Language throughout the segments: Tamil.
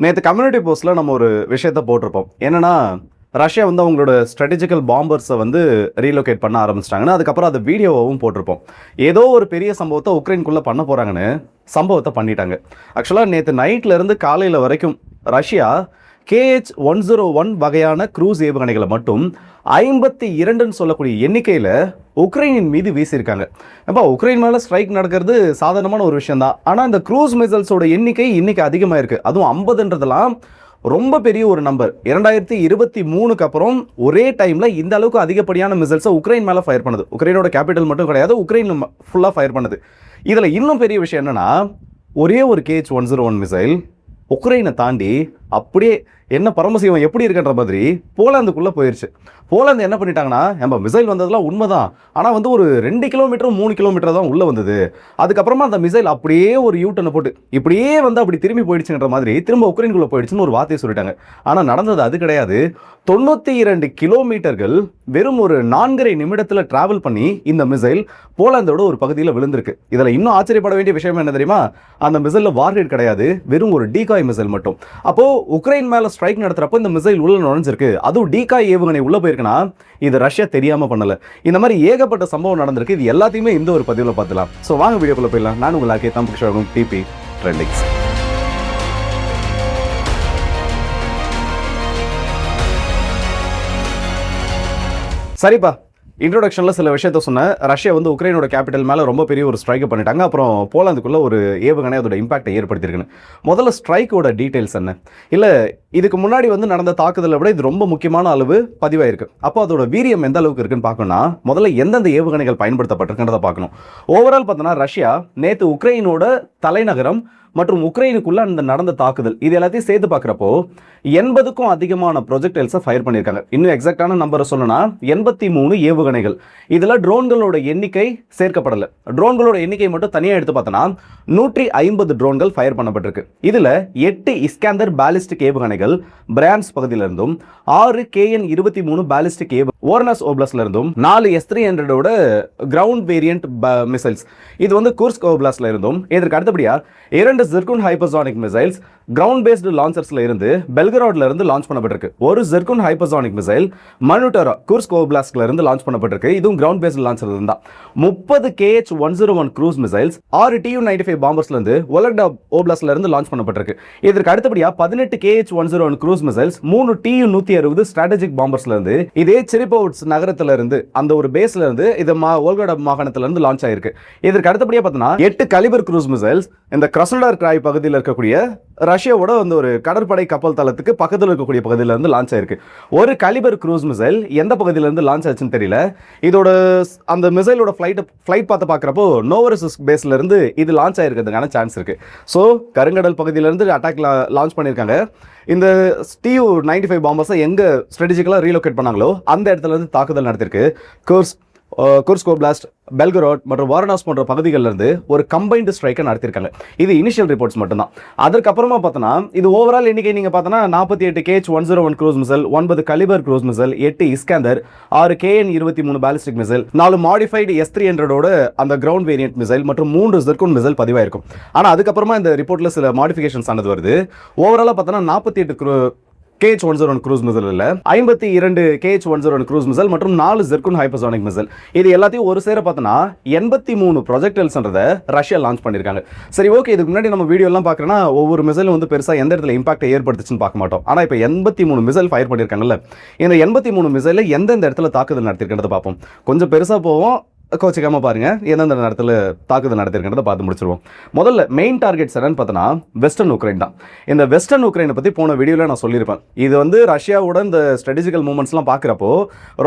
நேற்று கம்யூனிட்டி போஸ்ட்டில் நம்ம ஒரு விஷயத்த போட்டிருப்போம். என்னன்னா, ரஷ்யா வந்து அவங்களோட ஸ்ட்ராட்டஜிக்கல் பாம்பர்ஸை வந்து ரீலோகேட் பண்ண ஆரம்பிச்சிட்டாங்கன்னு, அதுக்கப்புறம் அது வீடியோவும் போட்டிருப்போம். ஏதோ ஒரு பெரிய சம்பவத்தை உக்ரைனுக்குள்ளே பண்ண போகிறாங்கன்னு சம்பவத்தை பண்ணிட்டாங்க. ஆக்சுவலாக நேற்று நைட்லேருந்து காலையில் வரைக்கும் ரஷ்யா KH-101 வகையான க்ரூஸ் ஏவுகணைகளை மட்டும் 52ன்னு சொல்லக்கூடிய எண்ணிக்கையில் உக்ரைனின் மீது வீசியிருக்காங்க. அப்போ உக்ரைன் மேலே ஸ்ட்ரைக் நடக்கிறது சாதாரணமான ஒரு விஷயம் தான். ஆனால் இந்த க்ரூஸ் மிசைல்ஸோட எண்ணிக்கை இன்னைக்கு அதிகமாக இருக்குது. அதுவும் 50ன்றதெல்லாம் ரொம்ப பெரிய ஒரு நம்பர். 2023க்கு அப்புறம் ஒரே டைமில் இந்த அளவுக்கு அதிகப்படியான மிசைல்ஸை உக்ரைன் மேலே ஃபயர் பண்ணுது. உக்ரைனோட கேபிட்டல் மட்டும் கிடையாது, உக்ரைன் ஃபுல்லாக ஃபயர் பண்ணுது. இதில் இன்னும் பெரிய விஷயம் என்னென்னா, ஒரே ஒரு KH-101 மிசைல் உக்ரைனை தாண்டி அப்படியே என்ன பரமசிவம் எப்படி இருக்குன்ற மாதிரி போலாந்துக்குள்ளே போயிடுச்சு. போலாந்து என்ன பண்ணிட்டாங்கன்னா, நம்ம மிசைல் வந்ததெல்லாம் உண்மைதான், ஆனால் வந்து ஒரு 2 கிலோமீட்டர் 3 கிலோமீட்டர் தான் உள்ளே வந்தது. அதுக்கப்புறமா அந்த மிசைல் அப்படியே ஒரு யூட்டனை போட்டு இப்படியே வந்து அப்படி திரும்பி போயிடுச்சுன்ற மாதிரி திரும்ப உக்ரைனுக்குள்ளே போயிடுச்சுன்னு ஒரு வார்த்தையை சொல்லிட்டாங்க. ஆனால் நடந்தது அது கிடையாது. 92 கிலோமீட்டர்கள் வெறும் ஒரு 4.5 நிமிடத்தில் டிராவல் பண்ணி இந்த மிசைல் போலாந்தோட ஒரு பகுதியில் விழுந்திருக்கு. இதில் இன்னும் ஆச்சரியப்பட வேண்டிய விஷயம் என்ன தெரியுமா? அந்த மிசைலில் வார்ஹெட் கிடையாது, வெறும் ஒரு டீகாய் மிசைல் மட்டும். அப்போ உக்ரைன் மேலே ஸ்ட்ரைக் நடத்துறப்போ இந்த மிசைல் உள்ள நுழைஞ்சிருக்கு, அதுவும் டீகாய் ஏவுகணை உள்ள போயிருக்குன்னா இது ரஷ்யா தெரியாம பண்ணல. இந்த மாதிரி ஏகப்பட்ட சம்பவம் நடந்திருக்கு. இது எல்லாத்தையுமே இந்த ஒரு பதிவில் பார்த்துலாம். ஸோ வாங்க வீடியோக்குள்ள போயிடலாம். நான் உங்களுக்கு தம்பிஷாகும் டிபி ட்ரெண்டிங்ஸ். சரிப்பா, இன்ட்ரோடக்ஷனில் சில விஷயத்த சொன்னேன். ரஷ்யா வந்து உக்ரைனோட கேபிட்டல் மேலே ரொம்ப பெரிய ஒரு ஸ்ட்ரைக்கை பண்ணிட்டாங்க. அப்புறம் போலாந்துக்குள்ளே ஒரு ஏவுகணை அதோட இம்பாக்டை ஏற்படுத்தியிருக்குன்னு. முதல்ல ஸ்ட்ரைக்கோட டீட்டெயில்ஸ் என்ன? இல்லை, இதுக்கு முன்னாடி வந்து நடந்த தாக்குதலை விட இது ரொம்ப முக்கியமான அளவு பதிவாயிருக்கு. அப்போ அதோட வீரியம் எந்த அளவுக்கு இருக்குன்னு பார்க்கணும்னா, முதல்ல எந்தெந்த ஏவுகணைகள் பயன்படுத்தப்பட்டிருக்குன்றதை பார்க்கணும். ஓவரால் பார்த்தோன்னா, ரஷ்யா நேற்று உக்ரைனோட தலைநகரம் மற்றும் உக்ரைனுக்குள்ள அந்த நடந்த தாக்குதல் இது எல்லாத்தையும் சேர்த்து பார்க்குறப்போ 80க்கும் அதிகமான ப்ரொஜெக்டைல்ஸை ஃபயர் பண்ணியிருக்காங்க. இன்னும் எக்ஸாக்டான நம்பரை சொல்லணும்னா 83 ஏவுகணைகள். இதில் ட்ரோன்களோட எண்ணிக்கை சேர்க்கப்படலை. ட்ரோன்களோட எண்ணிக்கை மட்டும் தனியாக எடுத்து பார்த்தோன்னா 150 ட்ரோன்கள் ஃபயர் பண்ணப்பட்டிருக்கு. இதில் 8 இஸ்காந்தர் பாலிஸ்டிக் ஏவுகணைகள் பிரான்ஸ் பகுதியிலிருந்தும், 6 KN-23 பாலிஸ்டிக் ஓர்னஸ் ஓப்லாஸ்ல இருந்தும், 4 S-300ஓட கிரவுண்ட் வேரியன்ட் மிசைல்ஸ் இது வந்து குர்ஸ்க் ஓப்லாஸ்ல இருந்தும், இதற்கு அடுத்தபடியாக 2 ஜிர்குன் ஹைப்பர்சானிக் மிசைல்ஸ் கிரவுண்ட் பேஸ்டு லான்ச்சர்ஸ்ல இருந்து பெல்கராட்ல இருந்து லான்ச் பண்ணப்பட்டிருக்கு. ஒரு ஜிர்குன் ஹைப்பர்சானிக் மிசைல் மனுட்டரா குர்ஸ்க் ஓப்லாஸ்ட்ல இருந்து லான்ச் பண்ணப்பட்டிருக்கு. இதுவும் கிரவுண்ட் பேஸ்டு லான்ச்சர் தான். 30 KH-101 க்ரூஸ் மிசைல்ஸ் 6 Tu-95 பாம்பர்ஸ்ல இருந்து ஒலக்டா ஓப்லாஸ்ட்ல இருந்து லான்ச் பண்ணப்பட்டிருக்கு. இதற்கு அடுத்தபடியாக 18 KH-101 cruise missiles 3 Tu-160 strategic பாம்பர்ஸ்ல இருந்து இதே செரிபோவ்ட்ஸ் நகரத்துல இருந்து அந்த ஒரு பேஸ்ல இருந்து இது வோல்கோடா மாகாணத்துல இருந்து லான்ச் ஆயிருக்கு. இதற்கு அடுத்தபடியாக பார்த்தோம்னா 8 கலிபர் க்ரூஸ் மிசைல்ஸ் இந்த கிராஸ்னோடார் கிராய் பகுதியில் இருக்கக்கூடிய ரஷ்யாவோட வந்து ஒரு கடற்படை கப்பல் தளத்துக்கு பக்கத்தில் இருக்கக்கூடிய பகுதியில் இருந்து லான்ச் ஆயிருக்கு. ஒரு கலிபர் க்ரூஸ் மிசைல் எந்த பகுதியிலிருந்து லான்ச் ஆச்சுன்னு தெரியல. இதோட அந்த மிசைலோட ஃப்ளைட் பார்த்து பார்க்குறப்போ நோவரசிஸ்க் பேஸ்ல இருந்து இது லான்ச் ஆயிருக்கிறதுக்கான சான்ஸ் இருக்கு. ஸோ கருங்கடல் பகுதியிலிருந்து அட்டாக் லான்ச் பண்ணியிருக்காங்க. இந்த Tu-95 பாம்பர்ஸை எங்கே ஸ்ட்ராட்டஜிக்கலாக ரீலோகேட் பண்ணாங்களோ அந்த இடத்துல இருந்து தாக்குதல் நடத்திருக்கு. குர்ஸ்க் ஓப்லாஸ்ட், பெல்கராட் மற்றும் வாரணாஸ் போன்ற பகுதிகளில் இருந்து ஒரு கம்பைன்டு ஸ்ட்ரைக்கை நடத்திருக்காங்க. இது இனிஷியல் ரிப்போர்ட்ஸ் மட்டும்தான். அதுக்கப்புறமா பார்த்தோன்னா இது ஓவரால் எண்ணிக்கை நீங்கள் பார்த்தோன்னா 48 KH-101 cruise missile, 9 Kalibr cruise missile, 8 Iskander, 6 KN-23 ballistic missile, 4 modified S-300ஓட அந்த கிரவுண்ட் வேரியன்ட் மிசைல் மற்றும் 3 ஜிர்குன் மிசைல் பதிவாயிருக்கும். ஆனால் அதுக்கப்புறமா இந்த ரிப்போர்ட்டில் சில மாடிஃபிகேஷன்ஸ் ஆனது வருது. ஓவராலாக பார்த்தோன்னா 48 KH-101 க்ரூஸ் மிசைல் இல்ல, 52 KH-101 க்ரூஸ் மிசைல் மற்றும் 4 ஜிர்குன் ஹைப்பர்சானிக் மிசைல். இது எல்லாத்தையும் ஒரு சேர பார்த்தோன்னா 83 ப்ரொஜெக்டைல்ஸ்ன்றதை ரஷ்யா லான்ச் பண்ணியிருக்காங்க. சரி, ஓகே, இதுக்கு முன்னாடி நம்ம வீடியோ எல்லாம் பார்க்குறோன்னா ஒவ்வொரு மிசைலும் வந்து பெருசாக எந்த இடத்துல இம்பாக்ட் ஏற்படுத்துச்சுன்னு பார்க்க மாட்டோம். ஆனால் இப்போ 83 மிசைல் ஃபயர் பண்ணியிருக்காங்கல்ல, இந்த 83 மிசைலில் எந்தெந்த இடத்துல தாக்குதல் நடத்திருக்கிறத பார்ப்போம். கொஞ்சம் பெருசாக போவோம், கோச்சிக்காம பாருங்க, எந்தெந்த நேரத்தில் தாக்குதல் நடத்திருக்கிறத பார்த்து முடிச்சிருவோம். முதல்ல மெயின் டார்கெட்ஸ் என்னன்னு பார்த்தோன்னா வெஸ்டர்ன் உக்ரைன் தான். இந்த வெஸ்டர்ன் உக்ரைனை பற்றி போன வீடியோவில் நான் சொல்லியிருப்பேன். இது வந்து ரஷ்யாவோட இந்த ஸ்ட்ராட்டஜிக்கல் மூவ்மெண்ட்ஸ்லாம் பார்க்குறப்போ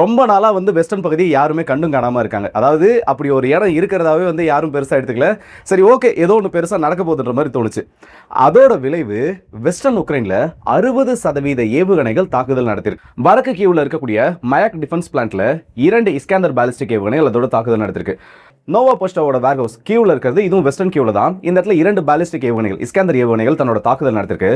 ரொம்ப நாளாக வந்து வெஸ்டர்ன் பகுதி யாருமே கண்டும் காணாமல் இருக்காங்க. அதாவது அப்படி ஒரு இடம் இருக்கிறதாவே வந்து யாரும் பெருசாக எடுத்துக்கல. சரி, ஓகே, ஏதோ ஒன்று பெருசாக நடக்க போகுதுன்ற மாதிரி தோணுச்சு. அதோட விளைவு வெஸ்டர்ன் உக்ரைனில் 60% ஏவுகணைகள் தாக்குதல் நடத்திருக்கு. வடக்கு கீவில் இருக்கக்கூடிய மயாக் டிஃபென்ஸ் பிளான்ட்ல 2 இஸ்காந்தர் பாலிஸ்டிக் ஏவுகணைகள் அதோட தாக்குதல் நடத்திருக்கு. நோவா போஸ்டோவோட வேர்ஹவுஸ் கியூவில் இருக்கிறது, இதுவும் வெஸ்டர்ன் கியூவில் தான். இந்த இடத்துல 2 பாலிஸ்டிக் ஏவுகணைகள், இஸ்கந்தர் ஏவுகணைகள் தன்னோட தாக்குதல் நடத்திருக்கு.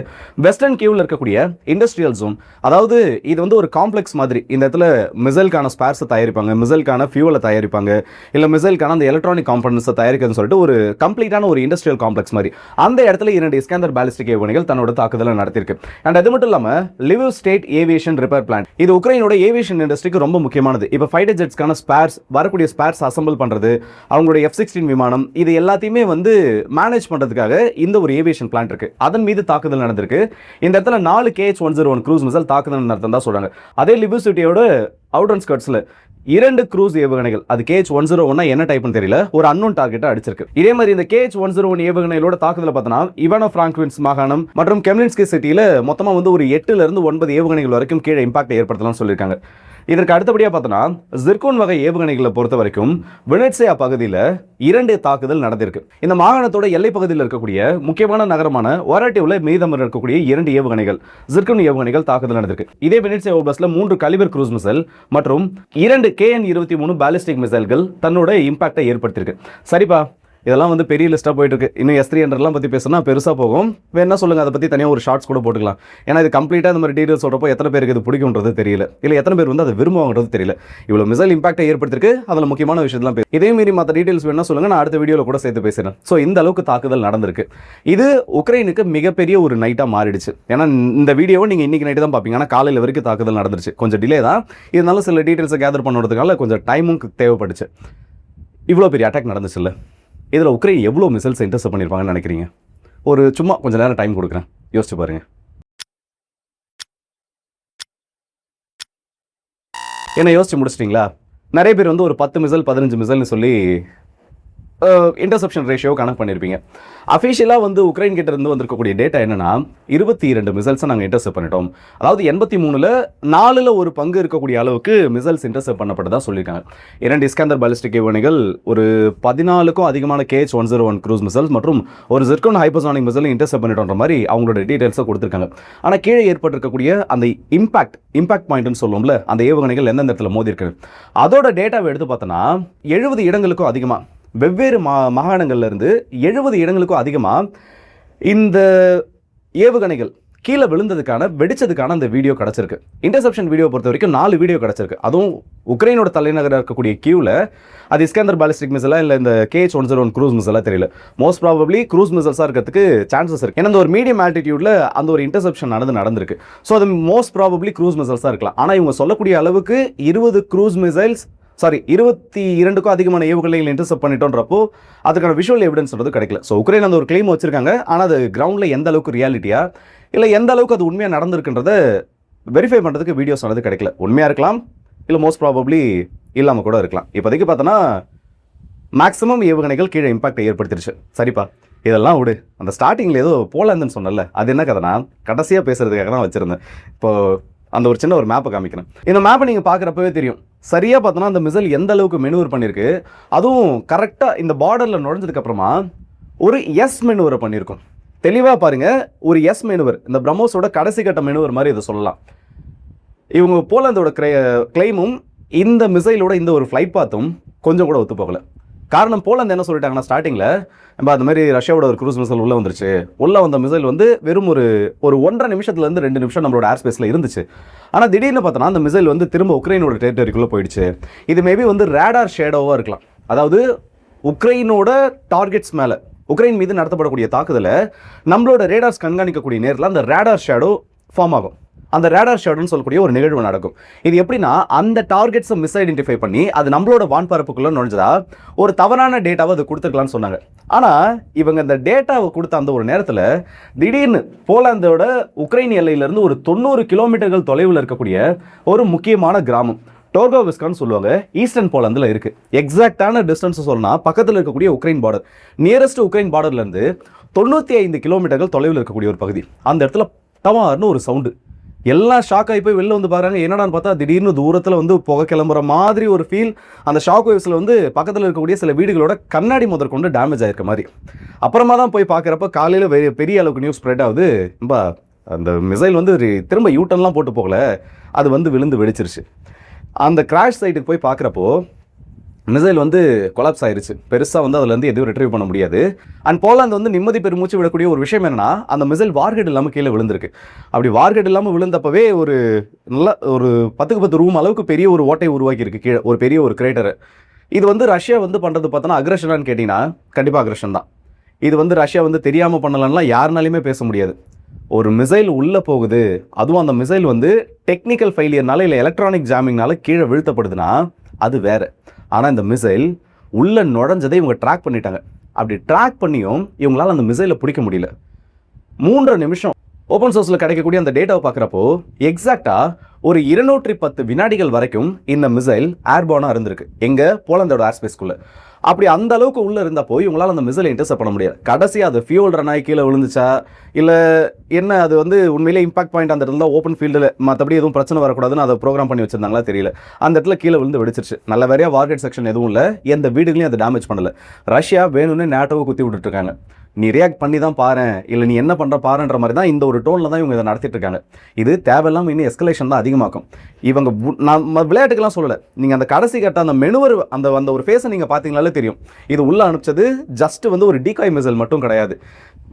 வெஸ்டர்ன் கியூவில் இருக்கக்கூடிய இண்டஸ்ட்ரியல் ஜோன், அதாவது இது வந்து ஒரு காம்ப்ளெக்ஸ் மாதிரி. இந்த இடத்துல மிசைலுக்கான ஸ்பேர்ஸை தயாரிப்பாங்க, மிசைலுக்கான ஃபியூவலை தயாரிப்பாங்க, இல்லை மிசைலுக்கான அந்த எலக்ட்ரானிக் காம்பனன்ட்ஸை தயாரிக்கிறதுன்னு சொல்லிட்டு ஒரு கம்ப்ளீட்டான ஒரு இண்டஸ்ட்ரியல் காம்ப்ளெக்ஸ் மாதிரி. அந்த இடத்துல 2 இஸ்கந்தர் பாலிஸ்டிக் ஏவுகணைகள் தன்னோட தாக்குதலை நடத்திருக்கு. அண்ட் அது மட்டும் இல்லாமல் Lviv state aviation repair plant, இது உக்ரைனோட ஏவியேஷன் இண்டஸ்ட்ரிக்கு ரொம்ப முக்கியமானது. இப்போ ஃபைட்டர் ஜெட்ஸ்க்கான ஸ்பேர்ஸ், வரக்கூடிய ஸ்பேர்ஸ் அசம்பிள் பண்றது, அவங்களுடைய F-16 விமானம், இது எல்லாத்தையுமே வந்து மேனேஜ் பண்றதுக்காக இந்த ஒரு ஏவியேஷன் பிளான்ட் இருக்கு. அதன் மீது தாக்குதல் நடந்திருக்கு. இந்த இடத்துல 4 KH-101 க்ரூஸ் மிசைல் தாக்குதல் நடந்ததா சொல்றாங்க. அதே லிவிவ் சிட்டியோட அவுட்டர் ஸ்கர்ட்ஸ்ல 2 க்ரூஸ் ஏவுகணைகள், அது KH-101 என்ன டைப்னு தெரியல, ஒரு அன்னோன் டார்கெட்டை அடிச்சிருக்கு. இதே மாதிரி இந்த KH-101 ஏவுகணைகளோட தாக்குதல பார்த்தனா இவானோ பிராங்க்வின்ஸ் மாகாணம் மற்றும் கெம்லின்ஸ்கி சிட்டியில மொத்தமா வந்து ஒரு 8 ல இருந்து 9 ஏவுகணைகள் வரைக்கும் கீழே இம்பாக்ட் ஏற்படுத்தலாம்னு சொல்லியிருக்காங்க. இதற்கு அடுத்தபடியாக பார்த்தோன்னா ஜிர்கோன் வகை ஏவுகணைகளை பொறுத்த வரைக்கும் வெனட்சியா பகுதியில் 2 தாக்குதல் நடந்திருக்கு. இந்த மாகாணத்தோட எல்லை பகுதியில் இருக்கக்கூடிய முக்கியமான நகரமான ஒராட்டிவ்ல மீதம் இருக்கக்கூடிய 2 ஏவுகணைகள், ஜிர்கோன் ஏவுகணைகள் தாக்குதல் நடந்திருக்கு. இதே வெனட்சியா ஓப்லாஸ்ட்ல 3 கலிபர் க்ரூஸ் மிசைல் மற்றும் 2 KN-23 பாலிஸ்டிக் மிசைல்கள் தன்னோட இம்பாக்டை ஏற்படுத்தியிருக்கு. சரிப்பா, இதெல்லாம் வந்து பெரிய லிஸ்ட்டாக போயிட்டு இருக்கு. இன்னும் S-300 பற்றி பேசுனா பெருசாக போகும். வேணா சொல்லுங்க, அதை பற்றி தனியாக ஒரு ஷார்ட்ஸ் கூட போட்டுக்கலாம். ஏன்னா இது கம்ப்ளீட்டாக இந்த மாதிரி டீடைல்ஸ் சொல்கிறப்போ எத்தனை பேருக்கு இது பிடிக்கும்ன்றது தெரியல, இல்லை எத்தனை பேர் வந்து அதை விரும்புவாங்கிறது தெரியல. இவ்வளோ மிசைல் இம்பாக்டை ஏற்படுத்திருக்கு, அதில் முக்கியமான விஷயத்தெல்லாம் பேசு. இதே மீறி மற்ற டீடைல்ஸ் வேணா சொல்லுங்க, நான் அடுத்த வீடியோவில் கூட சேர்த்து பேசுகிறேன். ஸோ இந்த அளவுக்கு தாக்குதல் நடந்திருக்கு. இது உக்ரைனுக்கு மிகப்பெரிய ஒரு நைட்டாக மாறிடுச்சு. ஏன்னா இந்த வீடியோவை நீங்கள் இன்னைக்கு நைட்டு தான் பார்ப்பீங்க, ஆனால் காலையில் வரைக்கும் தாக்குதல் நடந்துருச்சு. கொஞ்சம் டிலே தான், இதனால சில டீடைல்ஸை கேதர் பண்ணுறதுக்காக கொஞ்சம் டைமும் தேவைப்பட்டுச்சு. இவ்வளோ பெரிய அட்டாக் நடந்துச்சு இல்லை, இதில் உக்ரைன் எவ்வளோ மிசைல்ஸ் இன்டர்செப்ட் பண்ணியிருப்பாங்கன்னு நினைக்கிறீங்க? ஒரு சும்மா கொஞ்சம் நேரம் டைம் கொடுக்குறேன், யோசிச்சு பாருங்க. என்ன யோசிச்சு முடிச்சிட்டிங்களா? நிறைய பேர் வந்து ஒரு 10 மிசைல் 15 மிசைல்னு சொல்லி இன்டர்செப்ஷன் ரேஷியோ கணக்கு பண்ணியிருப்பீங்க. அஃபிஷியலாக வந்து உக்ரைன் கிட்ட இருந்து வந்திருக்கக்கூடிய டேட்டா என்னன்னா 22 மிசைல்ஸை நாங்கள் இன்டர்செப்ட் பண்ணிட்டோம். அதாவது 83ல் 4ல் ஒரு பங்கு இருக்கக்கூடிய அளவுக்கு மிசைல்ஸ் இன்டர்செப்ட் பண்ணப்பட்டதா சொல்லியிருக்காங்க. 2 இஸ்கந்தர் பாலிஸ்டிக் ஏவுகணைகள், ஒரு 14க்கும் அதிகமான KH-101 க்ரூஸ் மிசைல்ஸ் மற்றும் ஒரு ஜிர்கோன் ஹைப்பர்சானிக் மிசைல் இன்டர்செப்ட் பண்ணிட்டோன்ற மாதிரி அவங்களோட டீடைல்ஸை கொடுத்துருக்காங்க. ஆனால் கீழே ஏற்பட்டிருக்கக்கூடிய அந்த இம்பாக்ட் பாயிண்ட்னு சொல்லுவோம்ல, அந்த ஏவுகணைகள் எந்தெந்த இடத்துல மோதி இருக்கு, அதோட டேட்டாவை எடுத்து பார்த்தோன்னா 70 இடங்களுக்கும் அதிகமாக வெவ்வேறு மாகாணங்கள்ல இருந்து 70 இடங்களுக்கும் அதிகமாக இந்த ஏவுகணைகள் கீழே விழுந்ததுக்கான வெடிச்சதுக்கான அந்த வீடியோ கிடச்சிருக்கு. இன்டர்செப்ஷன் வீடியோ பொறுத்த வரைக்கும் 4 வீடியோ கிடச்சிருக்கு. அதுவும் உக்ரைனோட தலைநகராக இருக்கக்கூடிய கியூவில். அது இஸ்கந்தர் பாலிஸ்டிக் மிசைலா இல்லை இந்த KH-101 க்ரூஸ் மிசைலா தெரியல. மோஸ்ட் ப்ராபப்ளி க்ரூஸ் மிசைல்ஸாக இருக்கிறதுக்கு சான்சஸ் இருக்கு. ஏன்னா அந்த ஒரு மீடியம் ஆல்டிடியூட்ல அந்த ஒரு இன்டர்செப்ஷன் நடந்திருக்கு. ஸோ அது மோஸ்ட் ப்ராபப்ளி க்ரூஸ் மிசைல்ஸாக இருக்கலாம். ஆனால் இவங்க சொல்லக்கூடிய அளவுக்கு 20 க்ரூஸ் மிசைல்ஸ் 22க்கும் அதிகமான ஏவுகணைகள் இன்டர்செப்ட் பண்ணிட்டோன்றப்போ அதுக்கான விஷுவல் எவிடன்ஸ்ன்றது கிடைக்கல. ஸோ உக்ரைன் அந்த ஒரு கிளைம் வச்சிருக்காங்க. ஆனால் அது கிரவுண்டில் எந்த அளவுக்கு ரியாலிட்டியா இல்லை எந்த அளவுக்கு அது உண்மையாக நடந்திருக்குன்றத வெரிஃபை பண்ணுறதுக்கு வீடியோஸ் ஆனது கிடைக்கல. உண்மையாக இருக்கலாம், இல்லை மோஸ்ட் ப்ராபப்ளி இல்லாமல் கூட இருக்கலாம். இப்போதைக்கு பார்த்தோன்னா மேக்ஸிமம் ஏவுகணைகள் கீழே இம்பாக்டை ஏற்படுத்திடுச்சு. சரிப்பா, இதெல்லாம் விடு. அந்த ஸ்டார்டிங்கில் ஏதோ போலாந்துன்னு சொன்னல, அது என்ன கதைனா கடைசியாக பேசுறதுக்காக தான் வச்சுருந்தேன். இப்போது அந்த ஒரு சின்ன ஒரு மேப்பை காமிக்கிறேன். இந்த மேப்பை நீங்கள் பார்க்குறப்பவே தெரியும். சரியாக பார்த்தோன்னா அந்த மிசைல் எந்த அளவுக்கு மெனுவர் பண்ணியிருக்கு. அதுவும் கரெக்டாக இந்த பார்டரில் நுழைஞ்சதுக்கப்புறமா ஒரு எஸ் மெனுவரை பண்ணியிருக்கும். தெளிவாக பாருங்கள், ஒரு எஸ் மெனுவர், இந்த பிரம்மோஸோட கடைசி கட்ட மெனுவர் மாதிரி இதை சொல்லலாம். இவங்க போலாந்தோட கிளைமும் இந்த மிசைலோட இந்த ஒரு ஃப்ளைட் பாத்தும் கொஞ்சம் கூட ஒத்து போகல. காரணம் போலாந்து என்ன சொல்லிட்டாங்கன்னா ஸ்டார்டிங்கில் நம்ம அந்த மாதிரி ரஷ்யாவோட ஒரு க்ரூஸ் மிசைல் உள்ளே வந்துருச்சு. உள்ளே வந்த மிசைல் வந்து வெறும் ஒரு 1.5 நிமிஷத்துலேருந்து 2 நிமிஷம் நம்மளோட ஏர் ஸ்பேஸில் இருந்துச்சு. ஆனால் திடீர்னு பார்த்தோன்னா அந்த மிசைல் வந்து திரும்ப உக்ரைனோட டெரிட்டரிக்குள்ளே போயிடுச்சு. இது மேபி வந்து ரேடார் ஷேடோவாக இருக்கலாம். அதாவது உக்ரைனோட டார்கெட்ஸ் மேலே, உக்ரைன் மீது நடத்தப்படக்கூடிய தாக்குதலை நம்மளோட ரேடார்ஸ் கண்காணிக்கக்கூடிய நேரத்தில் அந்த ரேடார் ஷேடோ ஃபார்ம் ஆகும். அந்த ரேடார் ஷேடோன்னு சொல்லக்கூடிய ஒரு நிகழ்வு நடக்கும். இது எப்படின்னா அந்த டார்கெட்ஸை மிஸ் ஐடென்டிஃபை பண்ணி அது நம்மளோட வான்பரப்புக்குள்ளே நுழைஞ்சதா ஒரு தவறான டேட்டாவை அது கொடுத்துருக்கலாம்னு சொன்னாங்க. ஆனால் இவங்க இந்த டேட்டாவை கொடுத்த அந்த ஒரு நேரத்தில் திடீர்னு போலாந்தோட உக்ரைன் எல்லையிலிருந்து ஒரு 90 கிலோமீட்டர்கள் தொலைவில் இருக்கக்கூடிய ஒரு முக்கியமான கிராமம் டோர்கோவிஸ்கான்னு சொல்லுவாங்க, ஈஸ்டர்ன் போலாந்தில் இருக்கு. எக்ஸாக்டான டிஸ்டன்ஸ் சொல்லணும்னா பக்கத்தில் இருக்கக்கூடிய உக்ரைன் பார்டர், நியரஸ்ட் உக்ரைன் பார்டர்லேருந்து 95 கிலோமீட்டர்கள் தொலைவில் இருக்கக்கூடிய ஒரு பகுதி. அந்த இடத்துல டவார்னு ஒரு சவுண்டு. எல்லாம் ஷாக் ஆகி போய் வெளில வந்து பாருங்க, என்னடான்னு பார்த்தா திடீர்னு தூரத்தில் வந்து புகை கிளம்புற மாதிரி ஒரு ஃபீல். அந்த ஷாக் வேவ்ஸில் வந்து பக்கத்தில் இருக்கக்கூடிய சில வீடுகளோட கண்ணாடி முதற்கொண்டு டேமேஜ் ஆயிருக்க மாதிரி. அப்புறமா தான் போய் பார்க்குறப்ப காலையில் பெரிய அளவுக்கு நியூஸ் ஸ்ப்ரெட் ஆகுது. ரொம்ப அந்த மிசைல் வந்து திரும்ப யூட்டன்லாம் போட்டு போகல, அது வந்து விழுந்து வெடிச்சிருச்சு. அந்த கிராஷ் சைட்டுக்கு போய் பார்க்குறப்போ மிசைல் வந்து கொலாப்ஸ் ஆயிருச்சு. பெருசாக வந்து அதுலேருந்து எதுவும் ரிட்ரீவ் பண்ண முடியாது. அண்ட் போலாந்து வந்து நிம்மதி பெருமூச்சு விடக்கூடிய ஒரு விஷயம் என்னன்னா, அந்த மிசைல் வார்ஹெட் இல்லாமல் கீழே விழுந்திருக்கு. அப்படி வார்ஹெட் இல்லாமல் விழுந்தப்பவே ஒரு நல்ல ஒரு 10க்கு 10 ரூம் அளவுக்கு பெரிய ஒரு ஓட்டை உருவாக்கியிருக்கு கீழே, ஒரு பெரிய ஒரு கிரேட்டரை. இது வந்து ரஷ்யா வந்து பண்ணுறது பார்த்தோன்னா அக்ரஷனான்னு கேட்டிங்கன்னா கண்டிப்பாக அக்ரஷன் தான். இது வந்து ரஷ்யா வந்து தெரியாமல் பண்ணலன்னா யாருனாலையுமே பேச முடியாது. ஒரு மிசைல் உள்ளே போகுது, அதுவும் அந்த மிசைல் வந்து டெக்னிக்கல் ஃபெயிலியர்னால இல்லை எலக்ட்ரானிக் ஜாமிங்னால கீழே வீழ்த்தப்படுதுன்னா அது வேறு. ஆனால் இந்த மிசைல் உள்ளே நுழைஞ்சதை இவங்க ட்ராக் பண்ணிட்டாங்க. அப்படி ட்ராக் பண்ணியும் இவங்களால் அந்த மிசைலை பிடிக்க முடியல. 3.5 நிமிஷம் ஓப்பன் சோர்ஸில் கிடைக்கக்கூடிய அந்த டேட்டாவை பார்க்குறப்போ எக்ஸாக்டாக ஒரு 210 வினாடிகள் வரைக்கும் இந்த மிசைல் ஏர்போனாக இருந்திருக்கு எங்கே போலந்தோட ஏர்ஸ்பேஸ்க்குள்ளே. அப்படி அந்த அளவுக்கு உள்ளே இருந்தப்போ இவங்களால் அந்த மிசைலை இன்டர்செப்ட் பண்ண முடியாது. கடைசியாக அது ஃபியூல் ரன் ஆகி கீழே விழுந்துச்சா இல்லை என்ன, அது வந்து உண்மையிலே இம்பாக்ட் பாயிண்ட் அந்த இடத்துல ஓப்பன் ஃபீல்டில் மற்றபடி எதுவும் பிரச்சனை வரக்கூடாதுன்னு அதை ப்ரோக்ராம் பண்ணி வச்சிருந்தாங்களா தெரியல. அந்த இடத்துல கீழே விழுந்து வெடிச்சிருச்சு. நல்ல வேறையா வார்ஹெட் செக்ஷன் எதுவும் இல்லை, எந்த வீடுகளையும் அதை டேமேஜ் பண்ணல. ரஷ்யா வேணும்னு நேட்டோவை குத்தி விட்டுட்டு இருக்காங்க. நீ ரியாக்ட் பண்ணி தான் பாரு, இல்லை நீ என்ன பண்ணுற பாருன்ற மாதிரி தான் இந்த ஒரு டோனில் தான் இவங்க இதை நடத்திட்டு இருக்காங்க. இது தேவையில்லாமல் இன்னும் எஸ்கலேஷன் தான் அதிகமாக்கும். இவங்க நான் விளையாட்டுக்கெல்லாம் சொல்லலை, நீங்கள் அந்த கடைசி கட்ட அந்த மெனுவர் அந்த அந்த ஒரு ஃபேஸை நீங்கள் பார்த்தீங்கனாலே தெரியும். இது உள்ளே அனுப்பிச்சது ஜஸ்ட் வந்து ஒரு டீகாய் மிசைல் மட்டும் கிடையாது.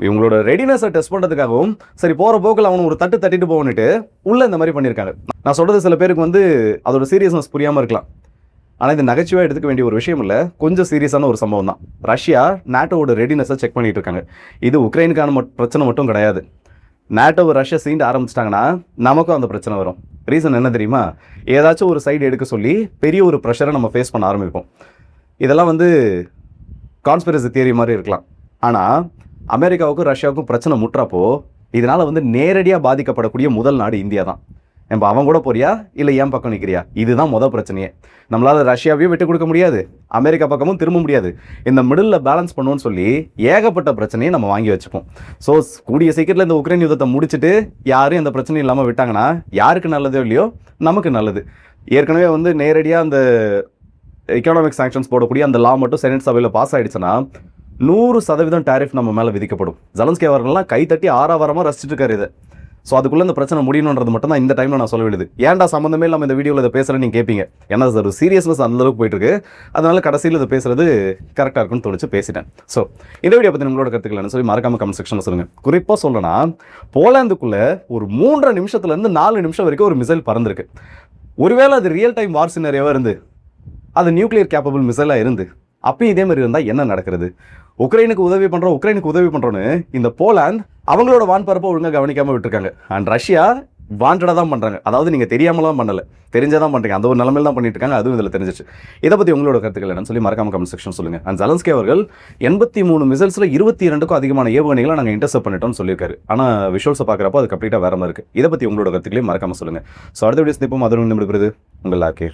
இவங்களோட ரெடினஸை டெஸ்ட் பண்ணுறதுக்காகவும் சரி போகிற போக்கில் அவனை ஒரு தட்டிட்டு போகணுட்டு உள்ளே இந்த மாதிரி பண்ணியிருக்காங்க. நான் சொல்கிறது சில பேருக்கு வந்து அதோட சீரியஸ்னஸ் புரியாமல் இருக்கலாம். ஆனால் இது நகைச்சுவையாக எடுத்துக்க வேண்டிய ஒரு விஷயம் இல்லை, கொஞ்சம் சீரியஸான ஒரு சம்பவம் தான். ரஷ்யா நேட்டோவோட ரெடினஸை செக் பண்ணிட்டு இருக்காங்க. இது உக்ரைனுக்கான பிரச்சனை மட்டும் கிடையாது. நேட்டோவை ரஷ்யா சீண்ட ஆரம்பிச்சிட்டாங்கன்னா நமக்கும் அந்த பிரச்சனை வரும். ரீசன் என்ன தெரியுமா? ஏதாச்சும் ஒரு சைடு எடுக்க சொல்லி பெரிய ஒரு ப்ரெஷரை நம்ம ஃபேஸ் பண்ண ஆரம்பிப்போம். இதெல்லாம் வந்து கான்ஸ்பிரசி தியரி மாதிரி இருக்கலாம். ஆனால் அமெரிக்காவுக்கும் ரஷ்யாவுக்கும் பிரச்சனை முட்டுறப்போ இதனால் வந்து நேரடியாக பாதிக்கப்படக்கூடிய முதல் நாடு இந்தியா தான். இப்போ அவன் கூட போறியா இல்லை என் பக்கம் நிற்கிறியா? இதுதான் முதல் பிரச்சனையே. நம்மளால் ரஷ்யாவையும் விட்டு கொடுக்க முடியாது, அமெரிக்கா பக்கமும் திரும்ப முடியாது. இந்த மிடில் பேலன்ஸ் பண்ணுவோன்னு சொல்லி ஏகப்பட்ட பிரச்சனையை நம்ம வாங்கி வச்சுப்போம். ஸோ கூடிய சீக்கிரத்தில் இந்த உக்ரைன் யுத்தத்தை முடிச்சுட்டு யாரும் இந்த பிரச்சனையும் இல்லாமல் விட்டாங்கன்னா யாருக்கு நல்லதோ இல்லையோ நமக்கு நல்லது. ஏற்கனவே வந்து நேரடியாக அந்த எக்கனாமிக் சாங்ஷன்ஸ் போடக்கூடிய அந்த லா மட்டும் செனட் சபையில் பாஸ் ஆகிடுச்சுன்னா 100% டேரிஃப் நம்ம மேலே விதிக்கப்படும். ஜெலன்ஸ்கி அவர்கள்லாம் கைத்தட்டி ஆறாவாரமாக ரசிச்சுட்டு இருக்காரு இதை. ஸோ அதுக்குள்ளே இந்த பிரச்சனை முடியணுன்றது மட்டும் தான் இந்த டைமில் நான் சொல்ல வேண்டியது. ஏன்டா சம்மந்தமே நம்ம இந்த வீடியோவில் இதை பேசுகிறேன் நீங்கள் கேட்பீங்க. ஏன்னா சார் ஒரு சீரியஸ்னஸ் அந்தளவுக்கு போயிட்டுருக்கு, அதனால கடைசியில் இதை பேசுறது கரெக்டாக இருக்குன்னு தோணிச்சு பேசிட்டேன். ஸோ இந்த வீடியோ பற்றி உங்களோட கருத்துக்கள் சொல்லி மறக்காம கமெண்ட் செக்ஷனில் சொல்லுங்கள். குறிப்பாக சொல்லணும்னா போலாந்துக்குள்ளே ஒரு 3.5 நிமிஷத்துலேருந்து 4 நிமிஷம் வரைக்கும் ஒரு மிசைல் பறந்துருக்கு. ஒருவேளை அது ரியல் டைம் வார் சினரியாவாக இருந்து அது நியூக்ளியர் கேப்பபிள் மிசைலாக இருந்து அப்பயும் இதே மாதிரி இருந்தால் என்ன நடக்கிறது? உக்ரைனுக்கு உதவி பண்ணுறோன்னு இந்த போலாந்து அவங்களோட வான்பரப்பை ஒழுங்காக கவனிக்காமல் விட்டுருக்காங்க. அண்ட் ரஷ்யா வாண்டடாக தான் பண்ணுறாங்க. அதாவது நீங்கள் தெரியாமலாம் பண்ணலை, தெரிஞ்சாதான் பண்ணுறீங்க. அந்த ஒரு நிலைமையில் தான் பண்ணிட்டு இருக்காங்க. அதுவும் இதில் தெரிஞ்சிச்சு. இதை பற்றி உங்களோட கருத்துக்கள் என்னன்னு சொல்லி மறக்காம கமெண்ட் செக்ஷன் சொல்லுங்கள். அண்ட் ஜெலன்ஸ்கி அவர்கள் 83 மிசைல்ஸில் 22க்கும் அதிகமான ஏவுகணைகளை நாங்கள் இன்டர்செப்ட் பண்ணிட்டோம்னு சொல்லியிருக்காரு. ஆனால் விஷுவல்ஸை பார்க்குறப்போ அது கம்ப்ளீட்டாக வேற மாதிரி இருக்குது. இதை பற்றி உங்களோட கருத்துக்களையும் மறக்காம சொல்லுங்கள். ஸோ அடுத்த வீடியோஸ் நிற்போம். அதோடு நிமிடுகிறது உங்கள் ஆர்கே.